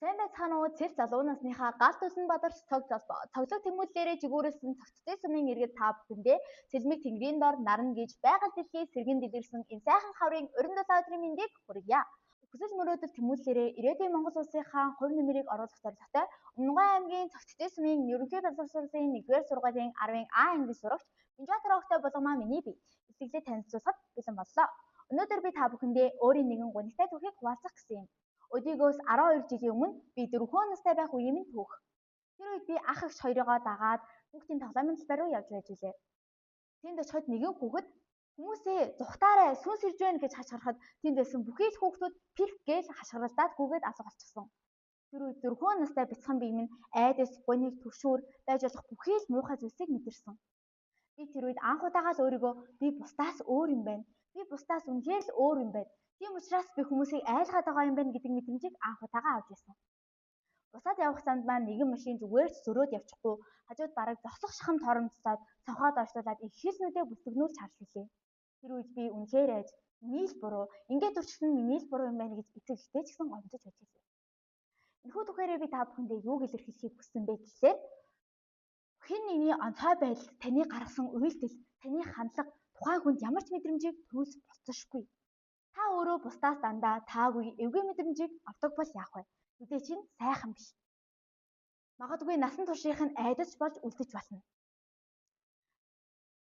Сайн байцгаана уу? Цэл залуу насныхаа гал түлэн бадарч цоглог тэмүүллээрээ жигүүрэлсэн цогцтой сумын иргэд та бүхэндээ цэлмэг тэнгэрийн дор нарна гэж байгаль дэлхий сэргэн дэлгэрсэн энэ сайхан хаврын урин дулаан өдрийн мэндийг хүргье. Хүсэл мөрөөдөл тэмүүллээрээ ирээдүйн Монгол улсынхаа хувь нэмрийг оруулах зорилготой Өмнөгай аймгийн цогцтой сумын ерөнхий боловсролын 1-р сургуулийн 10-ын А ангийн сурагч Бинжаатар Огтой болгомаа миний бие эцэглээ танилцуулахад бэлэн боллоо. Өнөөдөр би та бүхэндээ өөрийн нэгэн гонигтай түүхийг хуваалцах гэсэн юм. Өдийгөөс 12 жилийн өмнө би 4 настай байх үеийн минь түүх. Тэр үед би ах эгч хоёроо дагаад хүүхдийн тоглоомын талбай руу явж байж илээ. Тэнд очиход нэгэн хүүхэд хүмүүсээ зүхтаарай сүнс ирж байна гэж хашгирахад тэнд байсан бүхий л хүүхдүүд пирх гээл хашгиралдаад гүгээд алга болчихсон. Тэр үед 4 настай бяцхан бие минь айдас, гониг, түшүүр байж болох бүхий л муухай зүйлсийг мэдэрсэн. Би тэр үед анх удаага л өөрийгөө би бусдаас өөр юм байна. Би бусдаас үнэхээр л өөр юм байна. Тийм учраас би хүмүүсийг айлгаад байгаа юм байна гэдэг мэдрэмжийг анх удаага авч ирсэн. Бусаад явах замд маань нэгэн машин зүгээр ч зөрөөд явчихгүй хажууд бараг зогсох шахам торомцоод цонхоод орчлуулад их хэлснүүдээ бүлтгэгнүүлж харж илээ. Тэр үед би үнэхээр айж миний л буруу, ингээд төрчихсөн миний л буруу юм байна гэж эцэгтэй ч гэсэн гомдож байж илээ. Энэхүү түүхээрээ би та бүхэндээ юуг илэрхийлэхийг хүссэн бэ гэхлээр хэн нэгний онцгой байдал, таны гаргасан үйлдэл, таны хандлага тухайн хүнд ямар ч мэдрэмжийг төрүүлж болцсошгүй. Та өөрөө бусдаас дандаа таагүй эвгүй мэдрэмжийг авдаг бол яах вэ? Мэдээ чинь сайхан биш. Магадгүй насан туршийнх нь айдас болж үлдэж болно.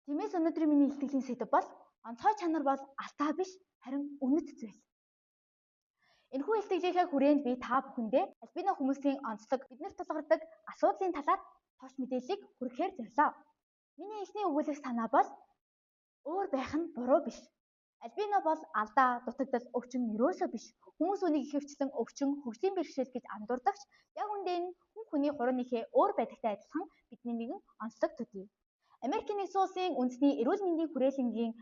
Тиймээс өнөөдрийн миний илтгэлийн сэдэв бол онцгой чанар бол алдаа биш, харин үнэт зүйл. Энэхүү илтгэлийнхээ хүрээнд би та бүхэндээ альбина хүмүүсийн онцлог, биднэрт тулгардаг асуудлын талаар товч мэдээллийг хүргэхээр зорилоо. Миний эхний өгүүлэх санаа бол өөр байх нь буруу биш. Альбина бол алдаа, дутагдал, өвчин юусоо биш. Хүмүүс үнийг ихэвчлэн өвчин, хөгжлийн бэрхшээл гэж андуурдагч яг үндэ энэ хүний хурууныхээ өөр байдагтай адилхан бидний нэгэн онцлог төдий. Америкийн нэгдсэн улсын үндэсний эрүүл мэндийн хүрээлэнгийн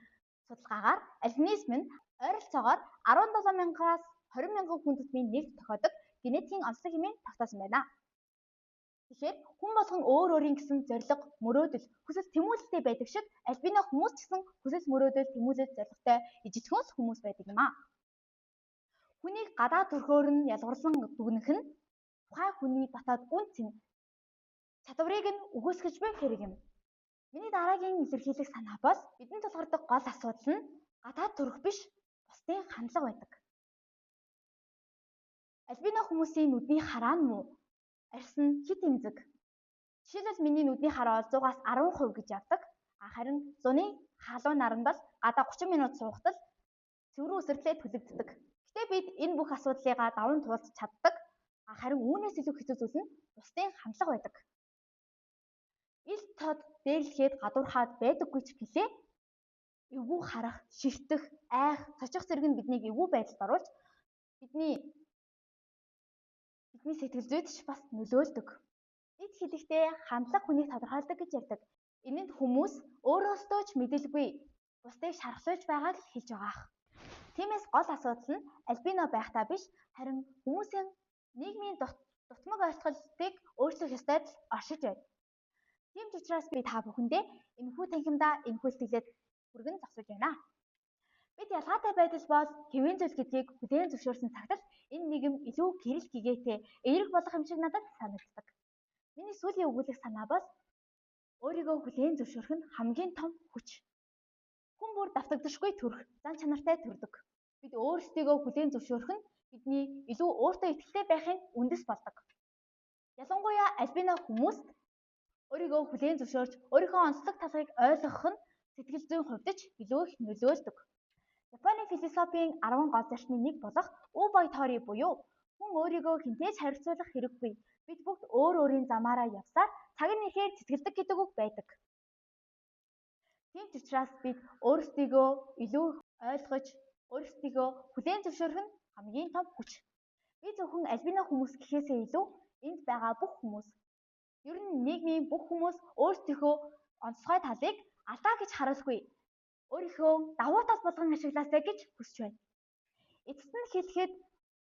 судалгаагаар альбинизм нь ойролцоогоор 17,000-аас 20,000 хүн тутмын нэг тохиодог генетикийн онцлог хэмээн тогтоосон байна. Тэгэхээр хүн болгон өөр өөрийн гэсэн зорилго, мөрөөдөл, хүсэл тэмүүлэлтэй байдаг шиг альбина хүмүүс ч гэсэн хүсэл мөрөөдөл тэмүүлэл зорилготой ижитгөөс хүмүүс байдаг юм аа. Хүнийг гадаад төрхөөр нь ялгарлан дүгнэх нь тухайн хүний дотоод үн цэн чадварыг нь үгүйсгэж буй хэрэг юм. Миний дараагийн илэрхийлэх санаа бол бидний тулгардаг гол асуудал нь гадаад төрх биш, бусдын хандлага байдаг. Альбина хүмүүсийн нүдний хараа нь муу. Арьс нь хит эмзэг. Жишээлбэл миний нүдний хараа 100-аас 10% гэж явдаг. Харин зуны халуун наран бол гадаа 30 минут суухтал цэврэн үсрэдлээ төлөгддөг. Гэтэ бид энэ бүх асуудлыг даван туулж чаддаг. Харин үүнээс илүү хэцүү зүйл нь бусдын хандлага байдаг. Ил тод дээрлэхэд гадуурхаад байдаггүй ч гэлээ эвгүй харах, ширтэх, айх, цочих зэрэг нь биднийг эвгүй байдалд оруулж бидний сэтгэл зүйд ч бас нөлөөлдөг. Эд хэлэхдээ хандлага хүнийг тодорхойлдог гэж ярьдаг. Энэнд хүмүүс өөрөөсөө ч мэдэлгүй бусдыг шархлуулж байгааг л хэлж байгаа ах. Тиймээс гол асуудал нь альбина байхдаа биш, харин хүмүүсийн нийгмийн дутмаг ойлголтыг өөрчлөх ёстой л оршиж байна. Тийм ч учраас би та бүхэндээ энэхүү танхимдаа энэхүү илтгэлээд хүргэн зогсож байна. Бид ялгаатай байдал бол хэвэн зүйл гэдгийг бүлээн зөвшөөрсөн цагт л энэ нийгэм илүү гэрэл гэгээтэй эерэг болох юм шиг надад санагддаг. Миний сүүлийн өгүүлэх санаа бол өөрийгөө бүлээн зөвшөөрөх нь хамгийн том хүч. Хүн бүр давтагдашгүй төрх, зан чанартай төрдөг. Бид өөрсдийгөө бүлээн зөвшөөрөх нь бидний илүү өөртөө итгэлтэй байхын үндэс болдог. Ялангуяа альбина хүмүүст өөрийгөө бүлээн зөвшөөрч өөрийнхөө онцлог талыг ойлгох нь сэтгэл зүйн хувьд ч илүү их нөлөөлдөг. Японы философийн 10 гол зарчмын нэг болох үбай тори буюу хүн өөрийгөө хинтээж харьцуулах хэрэггүй. Бид бүгд өөр өөрийн замаараа явсаар цаг нь ихээр цэцгэлдэг гэдэг үг байдаг. Тийм ч учраас бид өөрсдийгөө илүү ойлгож, өөрсдийгөө бүлээн зөвшөөрөх нь хамгийн том хүч. Би зөвхөн альбина хүмүүс гэхээсээ илүү энд байгаа бүх хүмүүс, ер нь нийгмийн бүх хүмүүс өөрсдийнхөө онцгой талыг алдаа гэж харуулгүй. Өөрийнхөө давуу тал болгон ашиглаасай гэж хүсэж байна. Эцэст нь хэлэхэд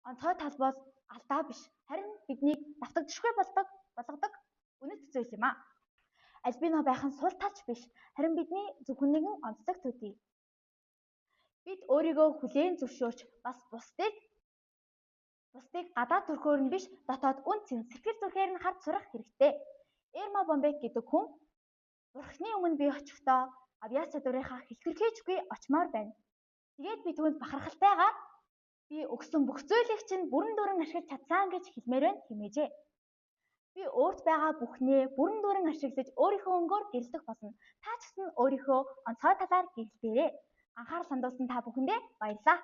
онцгой тал бол алдаа биш, харин биднийг давтагдшгүй болгодог үнэт зүйл юм аа. Альбина байх нь сул талч биш, харин бидний зөвхөн нэгэн онцлог төдий. Бид өөрийгөө хүлээн зөвшөөрч бас бусдыг Бусдыг гадаад төрхөөр нь биш, дотоод үн цэн сэтгэл зүрхээр нь харж сурах хэрэгтэй. Эрма Бомбек гэдэг хүн Бурхны өмнө би очихдоо авьяас чадварынхаа хэлбэрхээжгүй очмоор байна. Тэгээд би түүнд бахархалтайгаар би өгсөн бүх зүйлийг чинь бүрэн дүүрэн ашиглаж чадсан гэж хэлмээр байна хэмээжээ. Би өөрт байгаа бүхнээ бүрэн дүүрэн ашиглаж өөрийнхөө өнгөөр гэрэлтэх болно. Та ч гэсэн өөрийнхөө онцгой талаар гэрэлтээрэй. Анхаарал хандуулсан та бүхэндээ баярлалаа.